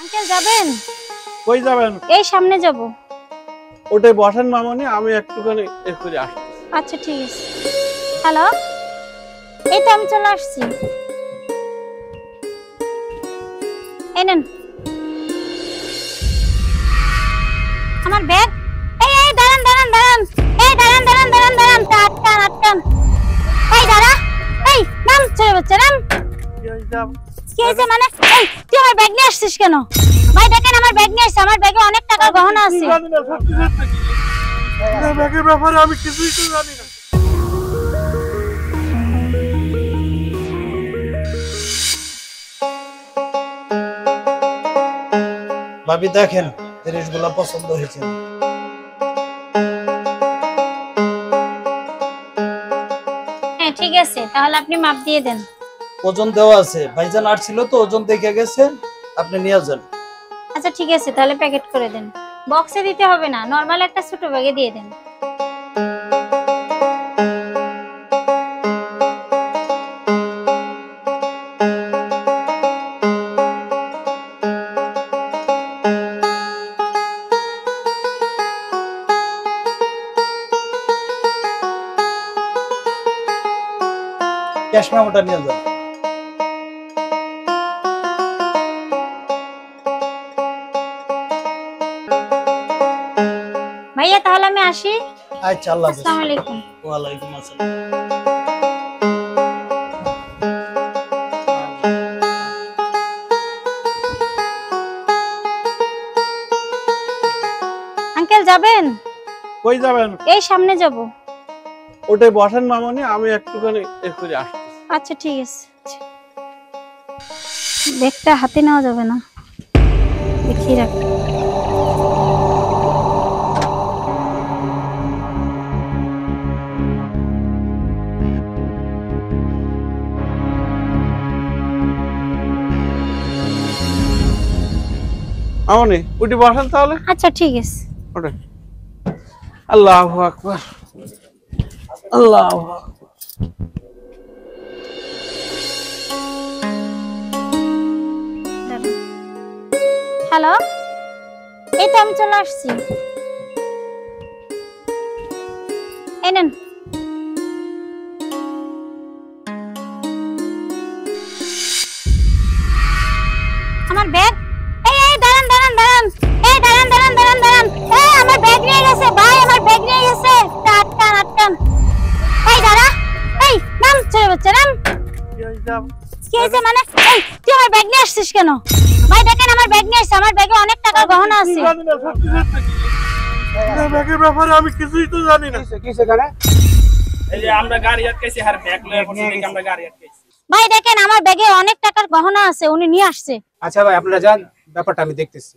Uncle যাবেন? কই যাবেন? এই সামনে যাব। ওটাই বসেন মামনি, আমি একটুখানি এরপরে আসছি। আচ্ছা ঠিক আছে। হ্যালো, এই তো আমি চলে আসছি। এই নেন আমার ব্যাগ। এই এই দাঁড়ান দাঁড়ান দাঁড়ান, এই দাঁড়ান দাঁড়ান দাঁড়ান দাঁড়ান, আটকান আটকান। এই দাঁড়া, এই নাম ছেড়ে বাচ্চা নাম। কি হয়েছে মানে? এই তুই আমার ব্যাগ নিয়ে আসছিস কেন? ভাই দেখেন আমার ব্যাগ নিয়ে আসছে, আমার ব্যাগে অনেক টাকার গহনা আছে। ব্যাগের ব্যাপারে আমি কিছুই তো জানি না। ভাবি দেখেন জিনিসগুলো পছন্দ হয়েছে। হ্যাঁ ঠিক আছে, তাহলে আপনি মাপ দিয়ে দেন। ওজন দেওয়া আছে, ভাইজান আসছিল তো ওজন দেখে গেছে, আপনি নিয়ে যান। আচ্ছা ঠিক আছে, তাহলে প্যাকেট করে দেন। বক্সে দিতে হবে না, নরমাল একটা ছোট ব্যাগে দিয়ে দেন। ক্যাশ মেমোটা নিয়ে যান। ভাইয়া তাহলে আমি আসি। আচ্ছা, আল্লাহ হাফেজ। আসসালামু আলাইকুম। ওয়ালাইকুম আসসালাম। আঙ্কেল যাবেন? কই যাবেন? এই সামনে যাব। ওটাই বসেন মামনি, আমি একটুখানি এরপরে আসছি। আচ্ছা ঠিক আছে। ব্যাগটা হাতে নেওয়া যাবে না, দেখিয়ে রাখ। মামনি উঠে বসেন তাহলে। আচ্ছা ঠিক আছে। ওটাই। আল্লাহু আকবার, আল্লাহু আকবার। হ্যালো, এই তো আমি চলে আসছি। এই নেন। আমার ব্যাগ। এই এই দাঁড়ান দাঁড়ান দাঁড়ান, এই দাঁড়ান দাঁড়ান দাঁড়ান দাঁড়ান, এই আমার ব্যাগ নিয়ে গেছে ভাই, আমার ব্যাগ নিয়ে গেছে। আটকান আটকান। এই দাঁড়া, এই নাম ছেড়ে বাচ্চা নাম। কি হয়েছে মানে? এই তুই আমার ব্যাগ নিয়ে আসছিস কেন? ভাই দেখেন আমার ব্যাগ নিয়ে আসছে, আমার ব্যাগে অনেক টাকার গহনা আছে। ব্যাগের ব্যাপারে আমি কিছুই তো জানি না। কিসে করে? এই যে আমরা গাড়ি আটকাইছি, আর ব্যাগ লয়ে বসে দেখি আমরা গাড়ি আটকাইছি। ভাই দেখেন আমার ব্যাগে অনেক টাকার গহনা আছে, উনি নিয়ে আসছে। আচ্ছা ভাই, আপনারা যান, ব্যাপারটা আমি দেখতেছি।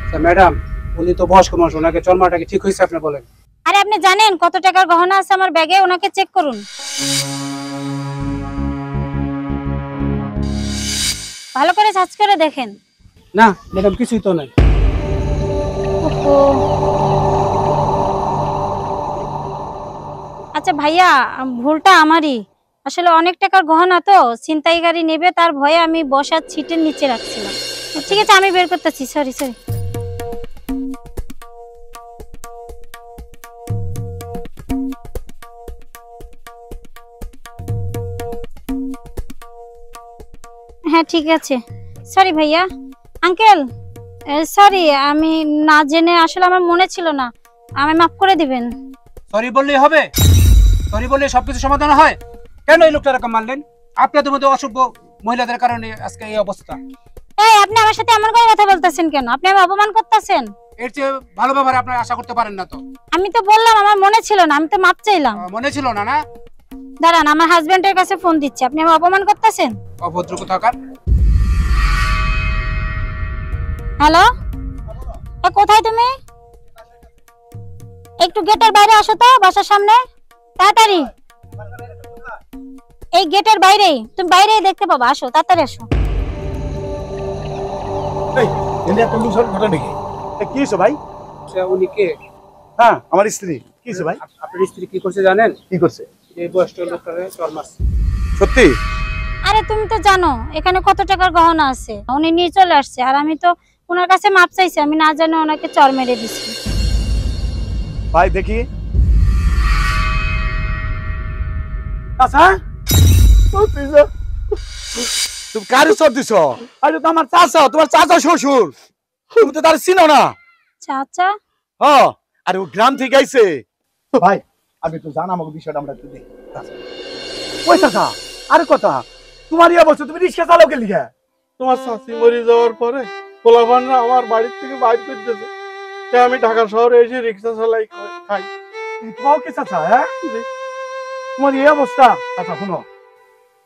আচ্ছা ম্যাডাম, উনি তো বয়স্ক মানুষ, ওনাকে চলমাটা কি ঠিক হয়েছে আপনি বলেন? আরে আপনি জানেন কত টাকার গহনা আছে আমার ব্যাগে? ওনাকে চেক করুন, ভালো করে সার্চ করে দেখেন। না ম্যাডাম, কিছুই তো নাই। ওহো। আচ্ছা ভাইয়া, ভুলটা আমারই। আসলে অনেক টাকার গহনা তো ছিনতাইকারী নেবে, তার ভয়ে আমি বসার সিটের নিচে রাখছিলাম। ঠিক আছে, আমি বের করতেছি। Sorry sorry. হ্যাঁ ঠিক আছে, সরি ভাইয়া। আঙ্কেল সরি, আমি না জেনে, আসলে আমার মনে ছিল না, আমায় মাফ করে দিবেন। সরি বললেই হবে? সরি বললে সবকিছু সমাধান হয়? কেন এই লোকটা এরকম মারলেন? আপনাদের মধ্যে অসভ্য মহিলাদের কারণে আজকে এই অবস্থা। এই আপনি আমার সাথে এমন করে কথা বলতেছেন কেন? আপনি আমায় অপমান করতেছেন। এর চেয়ে ভালো ব্যবহার আপনারা আশা করতে পারেন না তো? আমি তো বললাম আমার মনে ছিল না, আমি তো মাপ চাইলাম। মনে ছিল না? না দাঁড়ান, আমার হাজবেন্ডের কাছে ফোন দিচ্ছি, আপনি আমায় অপমান করতেছেন। অভদ্র কোথাকার। হ্যালো, কোথায় তুমি? একটু গেটের বাইরে আসো তো, বাসার সামনে তাড়াতাড়ি। এই গেটের বাইরেই, তুমি বাইরেই দেখতে পাবা, আসো তাড়াতাড়ি আসো। এই এনে একটা লুসার ঘটনা নাকি? কি হইছে ভাই? উনি কে? হ্যাঁ আমার স্ত্রী। কি হইছে ভাই? আপনার স্ত্রী কি করছে জানেন? কি করছে? এই বয়স্ক লোকটারে চল মারছে। সত্যি? আরে আরে তুমি তো জানো এখানে কত টাকার গহনা আছে, উনি নিয়ে চলে আসছে আর আমি তো ওনার কাছে মাপ চাইছি, আমি না জানি ওনাকে চর মেরে দিছি। ভাই দেখি আচ্ছা তুমি কার সব দিছ? আরে তো আমার চাচা, তোমার চাচা শ্বশুর, তুমি তো তার চিনো না। চাচা হ্যাঁ, আরে ও গ্রাম থেকে আইছে। ভাই আমি তো জানা আমাকে বিষয়টা আমরা একটু দেখি। ওই চাচা আরে কথা, তোমার ইয়া বলছো তুমি রিক্সা চালাও কে লিখা? তোমার শাশি মরে যাওয়ার পরে পোলাপানরা আমার বাড়ির থেকে বাইর করে দিয়েছে, তাই আমি ঢাকা শহরে এসে রিক্সা চালাই খাই। তোমাও কি চাচা? হ্যাঁ, তোমার এই অবস্থা। আচ্ছা শোনো,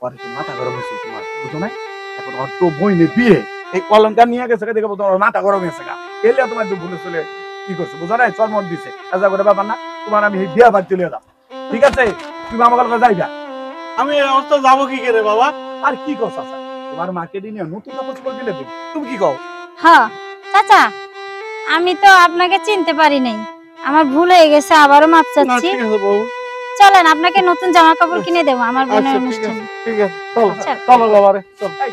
ওর একটু মাথা গরম হয়েছে তোমার, বুঝো না? এখন ওর তো বইনে বিয়ে, এই অলঙ্কার নিয়ে গেছে দেখে তোমার মাথা গরম হয়েছে গা, এলে তোমার একটু ভুলে চলে কি করছো বুঝো না? চরমট দিছে রাজা করে ব্যাপার না, তোমার আমি এই বিয়া বাড়ি চলে যাও, ঠিক আছে? তুমি আমার কাছে যাইবা। আমি এই অবস্থা যাবো কি করে বাবা? আর কি কও চাচা, তোমার মাকে দিনে নতুন কাপড় চোপড় কিনে দিবি, তুমি কি কও? হ্যাঁ চাচা, আমি তো আপনাকে চিনতে পারি নাই, আমার ভুল হয়ে গেছে, আবারও মাপ না চাচ্ছি। ঠিক আছে বাবু, চলেন আপনাকে নতুন জামা কাপড় কিনে দেবো আমার বোনের আচ্ছা ঠিক অনুষ্ঠানে। আছে, ঠিক আছে, চলো আচ্ছা। চলো বাবা রে চল। এই,